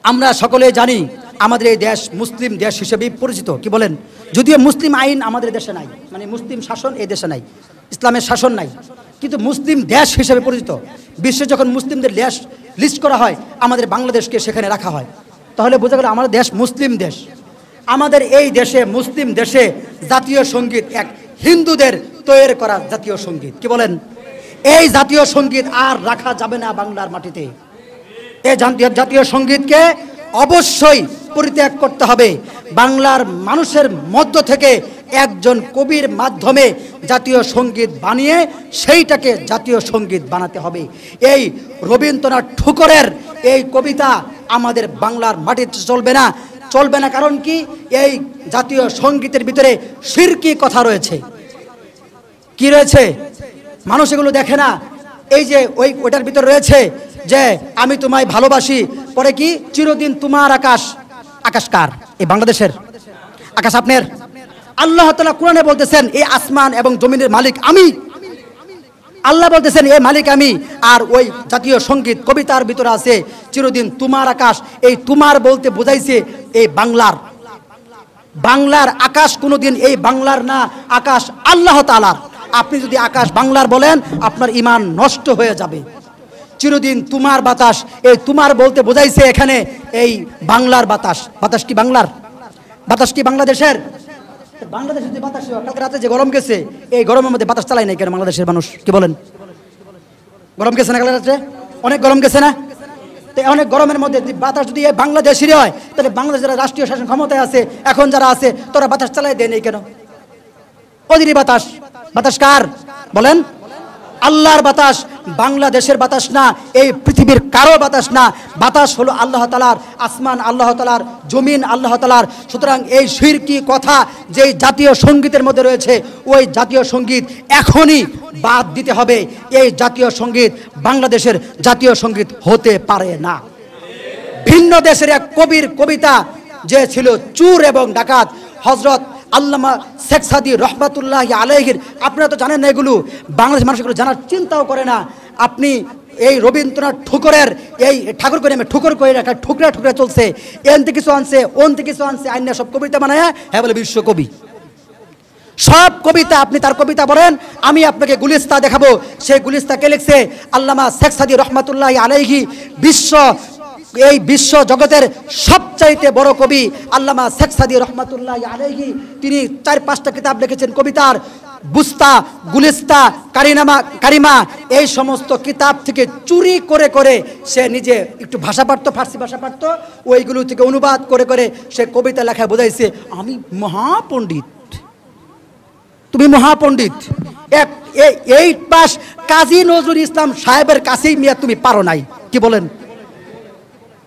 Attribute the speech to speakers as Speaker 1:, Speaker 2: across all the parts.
Speaker 1: আমরা সকলে জানি আমাদের এই দেশ মুসলিম দেশ হিসেবে পরিচিত, কি বলেন? যদিও মুসলিম আইন আমাদের দেশে নাই, মানে মুসলিম শাসন এই দেশে নাই, ইসলামের শাসন নাই, কিন্তু মুসলিম দেশ হিসেবে পরিচিত। বিশ্বে যখন মুসলিমদের দেশ লিস্ট করা হয়, আমাদের বাংলাদেশকে সেখানে রাখা হয়। তাহলে বোঝা গেল আমাদের দেশ মুসলিম দেশ। আমাদের এই দেশে, মুসলিম দেশে, জাতীয় সঙ্গীত এক হিন্দুদের তৈরি করা জাতীয় সঙ্গীত, কি বলেন? এই জাতীয় সঙ্গীত আর রাখা যাবে না বাংলার মাটিতে। এই জাতীয় সঙ্গীতকে অবশ্যই পরিত্যাগ করতে হবে। বাংলার মানুষের মধ্য থেকে একজন কবির মাধ্যমে জাতীয় সঙ্গীত বানিয়ে সেইটাকে জাতীয় সঙ্গীত বানাতে হবে। এই রবীন্দ্রনাথ ঠাকুরের এই কবিতা আমাদের বাংলার মাটিতে চলবে না। চলবে না কারণ কি? এই জাতীয় সঙ্গীতের ভিতরে শিরকি কথা রয়েছে। কি রয়েছে? মানুষ এগুলো দেখে না। এই যে ওইটার ভিতরে রয়েছে যে আমি তোমায় ভালোবাসি, পরে কি চিরদিন তোমার আকাশ। আকাশ কার? এই বাংলাদেশের আকাশ আপনার? আল্লাহ তাআলা কোরআনে বলতেছেন এই আসমান এবং জমিনের মালিক আমি। আল্লাহ বলতেছেন এই মালিক আমি। আর ওই জাতীয় সঙ্গীত কবিতার ভিতরে আছে চিরদিন তোমার আকাশ। এই তোমার বলতে বোঝাইছে এই বাংলার। বাংলার আকাশ কোনোদিন এই বাংলার না, আকাশ আল্লাহ তাআলার। আপনি যদি আকাশ বাংলার বলেন আপনার ঈমান নষ্ট হয়ে যাবে। চিরদিন তোমার বাতাস, এই তোমার বলতে বোঝাইছে এখানে এই বাংলার বাতাস। বাতাস কি বাংলার? বাতাস কি বাংলাদেশের? বাংলাদেশের যে বাতাস, কালকে রাতে যে গরম গেছে, এই গরমের মধ্যে বাতাস চালাই নাই কেন বাংলাদেশের মানুষ? কি বলেন? গরম গেছে না কালকে রাতে? অনেক গরম গেছে না? তো অনেক গরমের মধ্যে বাতাস যদি বাংলাদেশেরই হয়, তাহলে বাংলাদেশের রাষ্ট্রীয় শাসন ক্ষমতায় আছে, এখন যারা আছে তোরা বাতাস চালাই দেয় নেই কেন? ওদেরই বাতাস। বাতাস কার বলেন? আল্লাহর বাতাস, বাংলাদেশের বাতাস না, এই পৃথিবীর কারো বাতাস না। বাতাস হলো আল্লাহ তাআলার, আসমান আল্লাহ তাআলার, জমিন আল্লাহ তাআলার। সুতরাং এই শিরকি কথা যেই জাতীয় সঙ্গীতের মধ্যে রয়েছে, ওই জাতীয় সঙ্গীত এখনই বাদ দিতে হবে। এই জাতীয় সঙ্গীত বাংলাদেশের জাতীয় সঙ্গীত হতে পারে না। ভিন্ন দেশের এক কবির কবিতা যে ছিল চুর এবং ডাকাত, হযরত আল্লামা শেখ সাদী রহমাতুল্লাহি আলাইহির। আপনারা তো জানেন না এগুলো, বাংলাদেশের মানুষ এগুলো জানার চিন্তাও করে না। আপনি এই রবীন্দ্রনাথ ঠাকুরের এই ঠাকুর করে ঠুকুর করে রাখা ঠুকরা ঠুকরা চলছে, এনতে কিছু আনছে ওনতে কিছু আনছে, আইনা সব কবিতা বানায় হ্যাঁ বলে বিশ্বকবি। সব কবিতা, আপনি তার কবিতা বলেন, আমি আপনাকে গুলিস্তা দেখাবো। সেই গুলিস্তা কে লিখছে? আল্লামা শেখ সাদী রহমাতুল্লাহি আলাইহি। এই বিশ্ব জগতের সবচাইতে বড় কবি আল্লামা শেখ সাদী রহমাতুল্লাহি আলাইহি। তিনি 4-5টা কিতাব লিখেছেন কবিতার, বুস্তা, গুলিস্তা, কারিমা। এই সমস্ত কিতাব থেকে চুরি করে করে সে নিজে একটু ভাষা পারতো, ফার্সি ভাষা পারতো, ওইগুলো থেকে অনুবাদ করে করে সে কবিতা লেখা বোঝাইছে আমি মহাপণ্ডিত। তুমি মহাপণ্ডিত। 8 পাস কাজী নজরুল ইসলাম সাহেবের কাছেই মিয়া তুমি পারো নাই। কি বলেন?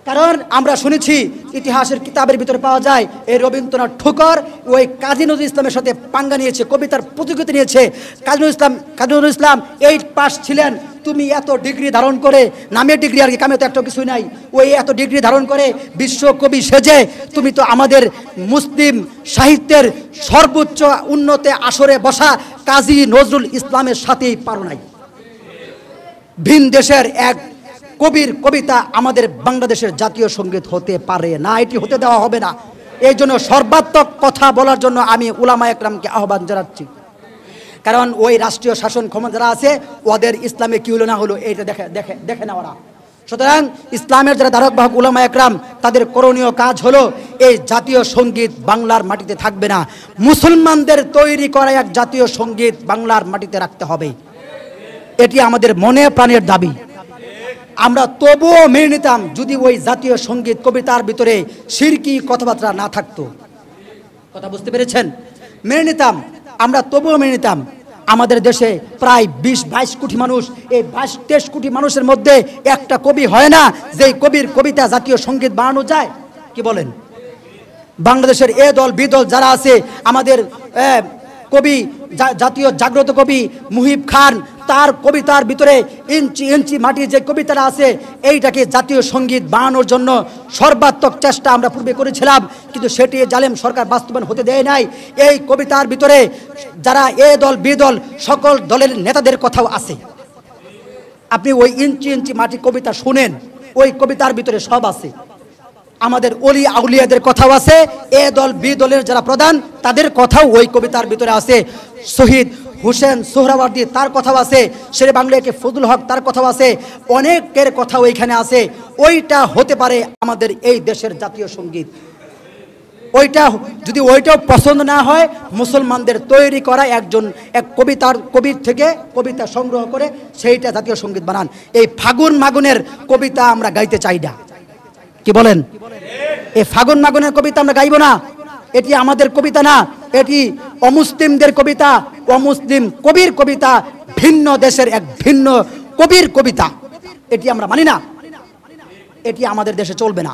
Speaker 1: কারণ আমরা শুনেছি ইতিহাসের কিতাবের ভিতরে পাওয়া যায় এই রবীন্দ্রনাথ ঠাকুর ওই কাজী নজরুল ইসলামের সাথে পাঙ্গা নিয়েছে, কবিতার প্রতিযোগিতা নিয়েছে। কাজী নজরুল ইসলাম 8 পাস ছিলেন। তুমি এত ডিগ্রি ধারণ করে, নামের ডিগ্রি আর কি, কামে তো একটা কিছুই নাই, ওই এত ডিগ্রি ধারণ করে বিশ্বকবি সেজে তুমি তো আমাদের মুসলিম সাহিত্যের সর্বোচ্চ উন্নতে আসরে বসা কাজী নজরুল ইসলামের সাথেই পারো নাই। ভিন দেশের এক কবির কবিতা আমাদের বাংলাদেশের জাতীয় সঙ্গীত হতে পারে না, এটি হতে দেওয়া হবে না। এই জন্য সর্বাত্মক কথা বলার জন্য আমি উলামা একরামকে আহ্বান জানাচ্ছি। কারণ ওই রাষ্ট্রীয় শাসন ক্ষমতা যারা আছে ওদের ইসলামে কি হলো না হলো এইটা দেখে না ওরা। সুতরাং ইসলামের যারা ধারক বাহক উলামা একরাম, তাদের করণীয় কাজ হলো এই জাতীয় সঙ্গীত বাংলার মাটিতে থাকবে না। মুসলমানদের তৈরি করা এক জাতীয় সঙ্গীত বাংলার মাটিতে রাখতে হবে। এটি আমাদের মনে প্রাণের দাবি। আমরা তবুও মেনে নিতাম যদি ওই জাতীয় সঙ্গীত কবিতার ভিতরে শিরকি কথাবার্তা না থাকতো। কথা বুঝতে পেরেছেন? মেনে নিতাম, আমরা তবুও মেনে নিতাম। আমাদের দেশে প্রায় 20-22 কোটি মানুষ, এই 22-23 কোটি মানুষের মধ্যে একটা কবি হয় না যেই কবির কবিতা জাতীয় সঙ্গীত বানানো যায়। কি বলেন? বাংলাদেশের এ দল বি দল যারা আছে, আমাদের কবি জাতীয় জাগ্রত কবি মুহিব খান, তার কবিতার ভিতরে ইঞ্চি ইঞ্চি মাটির যে কবিতাটা আছে এইটাকে জাতীয় সঙ্গীত বানানোর জন্য সর্বাত্মক চেষ্টা আমরা পূর্বে করেছিলাম, কিন্তু সেটি জালেম সরকার বাস্তবায়ন হতে দেয় নাই। এই কবিতার ভিতরে যারা এ দল বি দল সকল দলের নেতাদের কথাও আছে। আপনি ওই ইঞ্চি ইঞ্চি মাটির কবিতা শুনেন, ওই কবিতার ভিতরে সব আছে। আমাদের অলি আউলিয়াদের কথাও আছে, এ দল বি দলের যারা প্রধান তাদের কথাও ওই কবিতার ভিতরে আছে। শহীদ হুসেন সোহরাওয়ার্দী তার কথাও আছে, শেরে বাংলাকে ফজলুল হক তার কথাও আছে, অনেকের কথাও এখানে আছে। ওইটা হতে পারে আমাদের এই দেশের জাতীয় সঙ্গীত। ওইটা যদি ওইটাও পছন্দ না হয়, মুসলমানদের তৈরি করা এক কবির থেকে কবিতা সংগ্রহ করে সেইটা জাতীয় সঙ্গীত বানান। এই ফাগুন মাগুনের কবিতা আমরা গাইতে চাই না, কি বলেন? এই ফাগুন মাগুনের কবিতা আমরা গাইব না, এটি আমাদের কবিতা না, এটি অমুসলিমদের কবিতা, অমুসলিম কবির কবিতা, ভিন্ন দেশের এক ভিন্ন কবির কবিতা। এটি আমরা মানি না, এটি আমাদের দেশে চলবে না,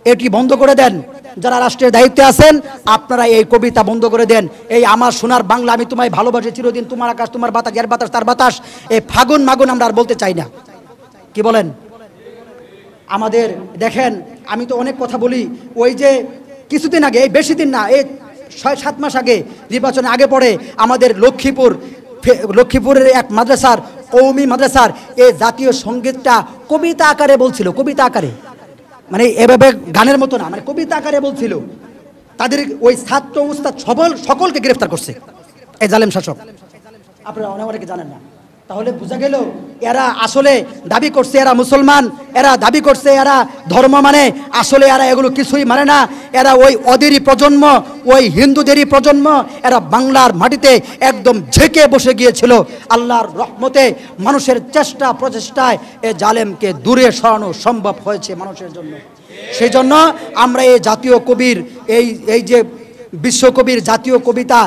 Speaker 1: এটি বন্ধ করে দেন। যারা রাষ্ট্রের দায়িত্বে আছেন আপনারা এই কবিতা বন্ধ করে দেন। এই আমার সোনার বাংলা, আমি তোমায় ভালোবাসি চিরদিন, তোমার আকাশ তোমার বাতাস, এর বাতাস তার বাতাস, এই ফাগুন মাগুন আমরা আর বলতে চাই না, কি বলেন? আমাদের দেখেন, আমি তো অনেক কথা বলি, ওই যে কিছুদিন আগে, এই বেশি দিন না, এই 6-7 মাস আগে, নির্বাচনের আগে পরে আমাদের লক্ষ্মীপুরের এক মাদ্রাসার, কওমি মাদ্রাসার এই জাতীয় সঙ্গীতটা কবিতা আকারে বলছিল, কবিতা আকারে, মানে এভাবে গানের মতো না, মানে কবিতা আকারে বলছিল। তাদের ওই ছাত্র উস্তাদ সকলকে গ্রেফতার করছে এই জালেম শাসক। আপনারা অনেকে জানেন না। তাহলে বোঝা গেল এরা আসলে দাবি করছে এরা মুসলমান, এরা দাবি করছে এরা ধর্ম মানে, আসলে এরা এগুলো কিছুই মানে না। এরা ওই ওদেরই প্রজন্ম, ওই হিন্দুদেরই প্রজন্ম। এরা বাংলার মাটিতে একদম ঝেঁকে বসে গিয়েছিল। আল্লাহর রহমতে মানুষের চেষ্টা প্রচেষ্টায় এ জালেমকে দূরে সরানো সম্ভব হয়েছে মানুষের জন্য। সেই জন্য আমরা এই জাতীয় কবির এই যে বিশ্বকবির জাতীয় কবিতা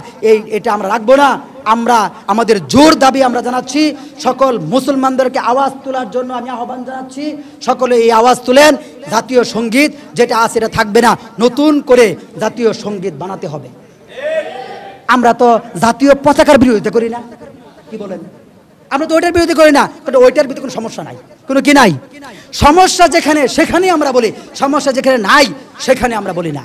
Speaker 1: এটা আমরা রাখবো না। আমরা আমাদের জোর দাবি আমরা জানাচ্ছি, সকল মুসলমানদেরকে আওয়াজ তোলার জন্য আমি আহ্বান জানাচ্ছি। সকলে এই আওয়াজ তুলেন, জাতীয় সঙ্গীত যেটা আছে এটা থাকবে না, নতুন করে জাতীয় সঙ্গীত বানাতে হবে। আমরা তো জাতীয় পতাকার বিরোধিতা করি না, কি বলেন? আমরা তো ওইটার বিরোধী করি না, কারণ ওইটার ভিতরে কোনো সমস্যা নাই, কি নাই? সমস্যা যেখানে সেখানেই আমরা বলি, সমস্যা যেখানে নাই সেখানে আমরা বলি না।